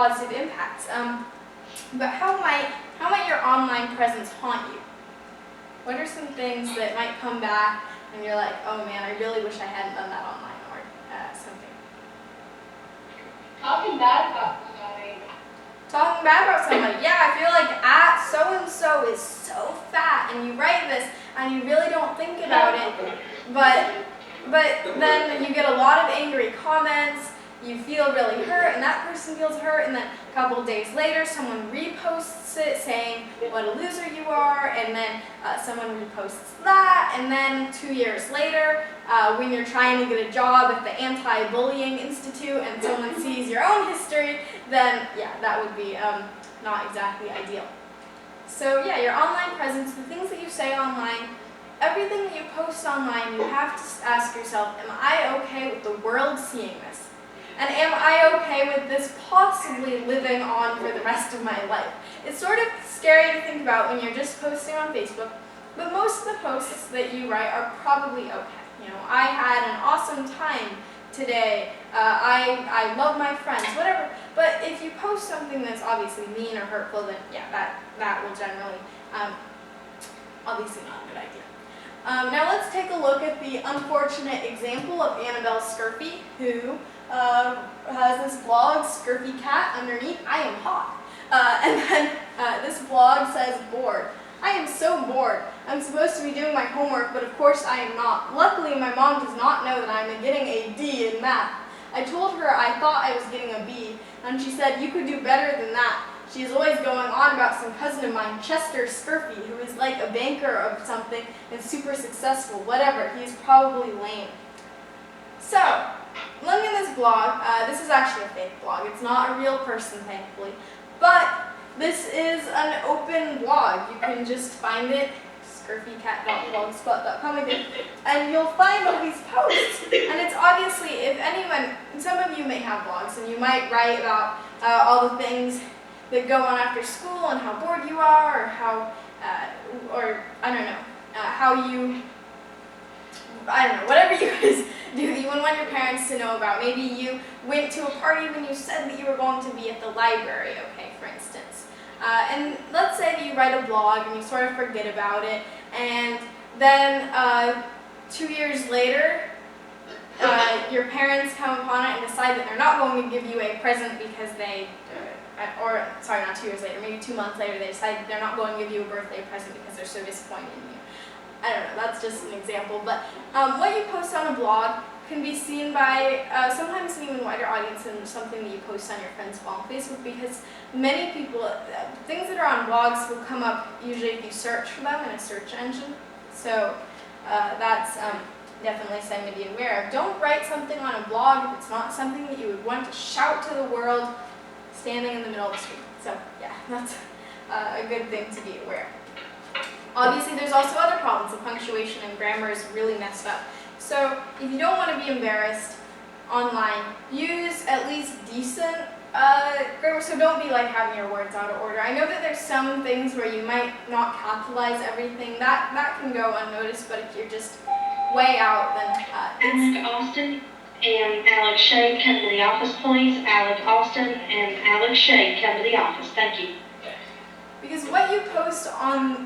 positive impacts. But how might your online presence haunt you? What are some things that might come back and you're like, oh man, I really wish I hadn't done that online, or something? Talking bad about somebody. Talking bad about somebody. Yeah, I feel like at so-and-so is so fat, and you write this and you really don't think about it, but then you get a lot of angry comments, you feel really hurt, and that person feels hurt, and then a couple days later someone reposts it saying what a loser you are, and then someone reposts that, and then 2 years later when you're trying to get a job at the Anti-Bullying Institute and someone sees your own history, then yeah, that would be not exactly ideal. So yeah, your online presence, the things that you say online, everything that you post online, you have to ask yourself, am I okay with the world seeing this? And am I okay with this possibly living on for the rest of my life? It's sort of scary to think about when you're just posting on Facebook, but most of the posts that you write are probably okay. You know, I had an awesome time today, I love my friends, whatever. But if you post something that's obviously mean or hurtful, then yeah, that will generally, obviously not a good idea. Now let's take a look at the unfortunate example of Annabelle Scurfy, who has this blog, Scurfy Cat, underneath, I am hot. And then this blog says, bored. I am so bored. I'm supposed to be doing my homework, but of course I am not. Luckily, my mom does not know that I'm getting a D in math. I told her I thought I was getting a B, and she said, you could do better than that. She is always going on about some cousin of mine, Chester Scurfy, who is like a banker of something and super successful. Whatever, he is probably lame. So, look at this blog. This is actually a fake blog. It's not a real person, thankfully. But this is an open blog. You can just find it, scurfycat.blogspot.com again, and you'll find all these posts. And it's obviously, if anyone, some of you may have blogs, and you might write about all the things that go on after school and how bored you are, or how, or I don't know, how you, I don't know, whatever you guys do that you wouldn't want your parents to know about. Maybe you went to a party when you said that you were going to be at the library, okay, for instance. And let's say that you write a blog and you sort of forget about it, and then 2 years later, your parents come upon it and decide that they're not going to give you a present because they, or sorry, not 2 years later, maybe 2 months later, they decide that they're not going to give you a birthday present because they're so disappointed in you. I don't know, that's just an example, but what you post on a blog can be seen by sometimes an even wider audience than something that you post on your friend's wall on Facebook, because many people, things that are on blogs will come up usually if you search for them in a search engine, so that's definitely something to be aware of. Don't write something on a blog if it's not something that you would want to shout to the world standing in the middle of the street. So yeah, that's a good thing to be aware of. Obviously, there's also other problems. The punctuation and grammar is really messed up. So if you don't want to be embarrassed online, use at least decent grammar. So don't be like having your words out of order. I know that there's some things where you might not capitalize everything. That can go unnoticed, but if you're just way out, then Alec Austin and Alex Shade, come to the office, please. Alec Austin and Alex Shade, come to the office. Thank you. Because what you post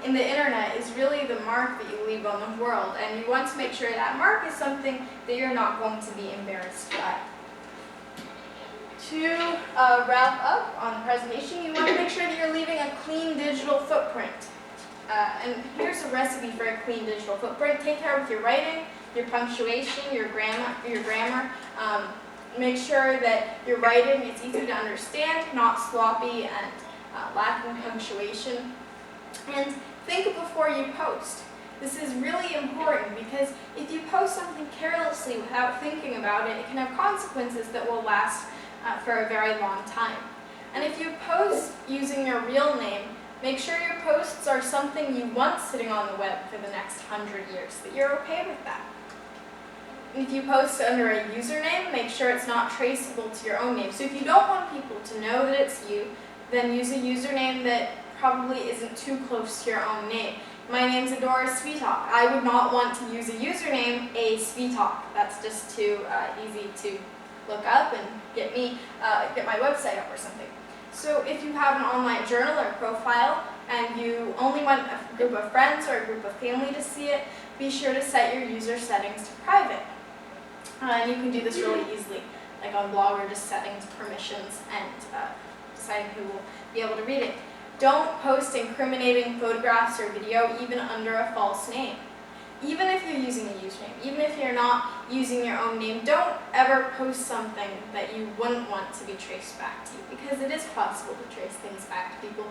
in the internet is really the mark that you leave on the world, and you want to make sure that mark is something that you're not going to be embarrassed by. To wrap up on the presentation, you want to make sure that you're leaving a clean digital footprint. And here's a recipe for a clean digital footprint. Take care of your writing, your punctuation, your grammar. Make sure that your writing is easy to understand, not sloppy and lacking punctuation. And think before you post. This is really important because if you post something carelessly without thinking about it, it can have consequences that will last for a very long time. And if you post using your real name, make sure your posts are something you want sitting on the web for the next 100 years, that you're okay with that. If you post under a username, make sure it's not traceable to your own name. So if you don't want people to know that it's you, then use a username that probably isn't too close to your own name. My name's Adora Sweetalk. I would not want to use a username, a Sweetalk. That's just too easy to look up and get my website up or something. So if you have an online journal or profile and you only want a group of friends or a group of family to see it, be sure to set your user settings to private. And you can do this really easily, like on Blogger, just setting permissions and deciding who will be able to read it. Don't post incriminating photographs or video even under a false name. Even if you're using a username, even if you're not using your own name, don't ever post something that you wouldn't want to be traced back to you, because it is possible to trace things back to people,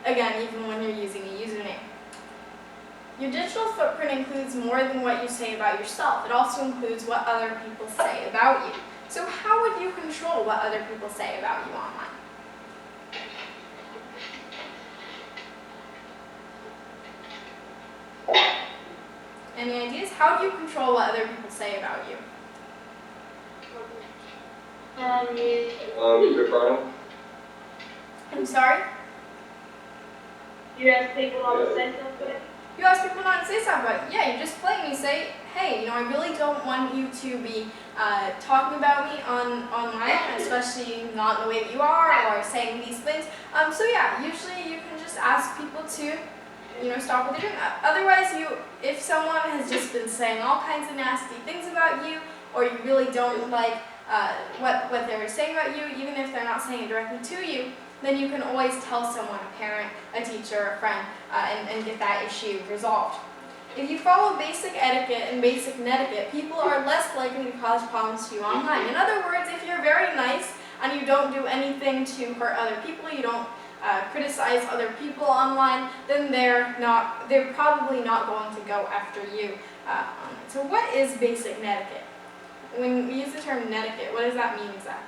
again, even when you're using a username. Your digital footprint includes more than what you say about yourself. It also includes what other people say about you. So how would you control what other people say about you online? Any ideas? How do you control what other people say about you? Mr. Farnham? I'm sorry? You ask people not to say something? You ask people not to say something about it. Yeah, you just plainly say, hey, I really don't want you to be talking about me online, especially not in the way that you are, or saying these things. So yeah, usually you can just ask people to stop what they're doing. Otherwise, if someone has just been saying all kinds of nasty things about you, or you really don't like what they're saying about you, even if they're not saying it directly to you, then you can always tell someone, a parent, a teacher, a friend, and get that issue resolved. If you follow basic etiquette and basic netiquette, people are less likely to cause problems to you online. In other words, if you're very nice and you don't do anything to hurt other people, you don't criticize other people online, then they're probably not going to go after you. So what is basic netiquette? When we use the term netiquette, what does that mean exactly?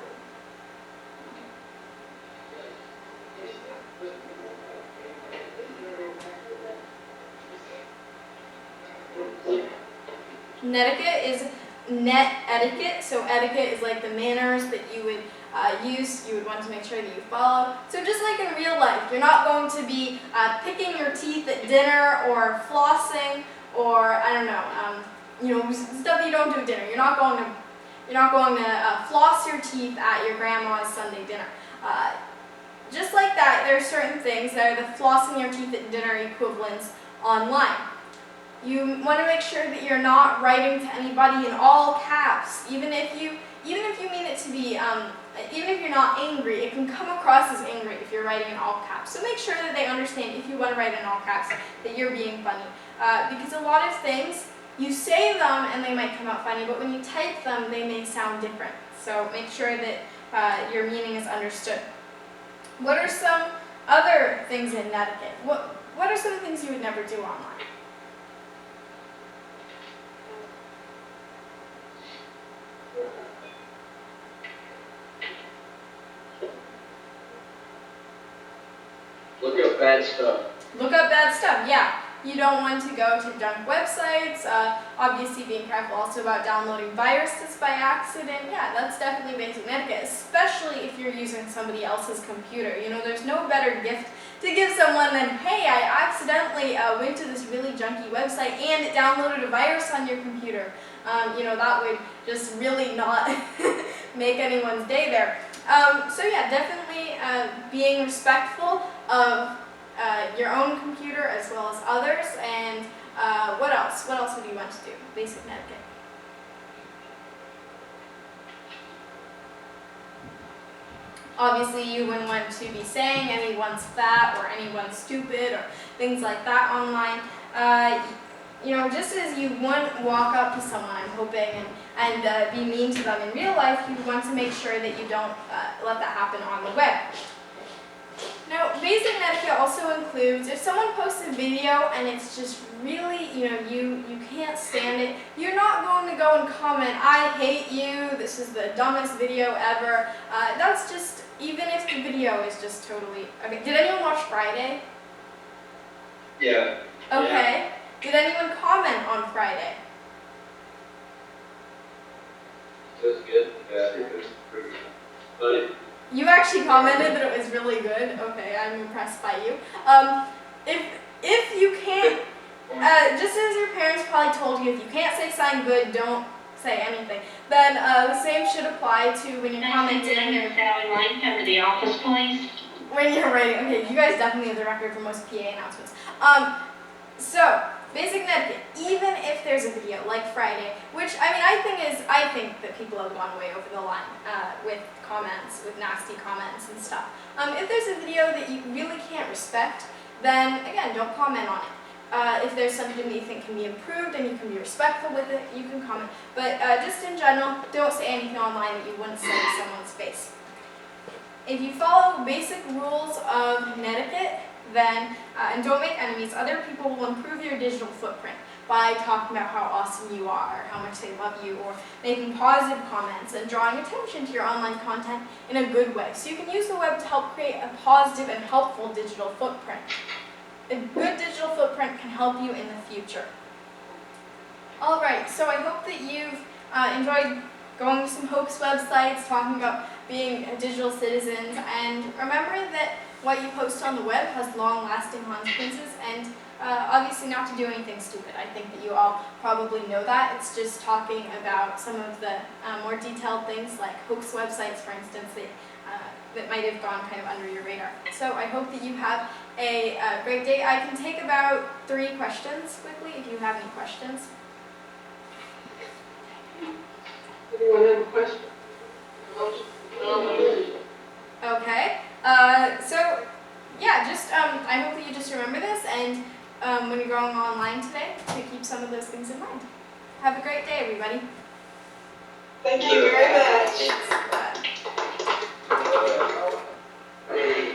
Netiquette is net etiquette, so etiquette is like the manners that you would you would want to make sure that you follow. So just like in real life, you're not going to be picking your teeth at dinner or flossing or I don't know, stuff you don't do at dinner. You're not going to floss your teeth at your grandma's Sunday dinner. Just like that, there are certain things that are the flossing your teeth at dinner equivalents online. You want to make sure that you're not writing to anybody in all caps, even if you mean it to be, even if you're not angry, it can come across as angry if you're writing in all caps. So make sure that they understand, if you want to write in all caps, that you're being funny. Because a lot of things, you say them and they might come out funny, but when you type them, they may sound different. So make sure that your meaning is understood. What are some other things in netiquette? What are some things you would never do online? Look up bad stuff. Look up bad stuff, yeah. You don't want to go to junk websites, obviously being careful also about downloading viruses by accident. Yeah, that's definitely basic etiquette, especially if you're using somebody else's computer. There's no better gift to give someone than, hey, I accidentally went to this really junky website and it downloaded a virus on your computer. That would just really not make anyone's day there. So yeah, definitely being respectful of your own computer as well as others, and what else? What else would you want to do? Basic etiquette. Obviously, you wouldn't want to be saying anyone's fat or anyone's stupid or things like that online. Just as you wouldn't walk up to someone, I'm hoping, and be mean to them in real life, you want to make sure that you don't let that happen on the web. Now, basic etiquette also includes, if someone posts a video and it's just really, you can't stand it, you're not going to go and comment, I hate you, this is the dumbest video ever. That's just, even if the video is just totally, okay. Did anyone watch Friday? Yeah. Okay. Yeah. Did anyone comment on Friday? It was good. Yeah, it was pretty funny. You actually commented that it was really good. Okay, I'm impressed by you. If you can't, just as your parents probably told you, if you can't say something good, don't say anything. Then the same should apply to when you're commenting. Sally Lane, come to the office, please. When you're writing, okay, you guys definitely have the record for most PA announcements. So, basic etiquette, even if there's a video, like Friday, which, I think that people have gone way over the line with comments, with nasty comments and stuff. If there's a video that you really can't respect, then, again, don't comment on it. If there's something that you think can be improved and you can be respectful with it, you can comment. But just in general, don't say anything online that you wouldn't say to someone's face. If you follow basic rules of etiquette, then, and don't make enemies, other people will improve your digital footprint by talking about how awesome you are, or how much they love you, or making positive comments and drawing attention to your online content in a good way. So you can use the web to help create a positive and helpful digital footprint. A good digital footprint can help you in the future. Alright, so I hope that you've enjoyed going to some hoax websites, talking about being digital citizens, and remember that what you post on the web has long-lasting consequences, and obviously not to do anything stupid. I think that you all probably know that. It's just talking about some of the more detailed things like hoax websites, for instance, that might have gone kind of under your radar. So I hope that you have a great day. I can take about 3 questions quickly if you have any questions. Anyone have a question? Okay. So yeah, just I hope that you just remember this, and when you're going online today, to keep some of those things in mind. Have a great day, everybody. Thank you very much.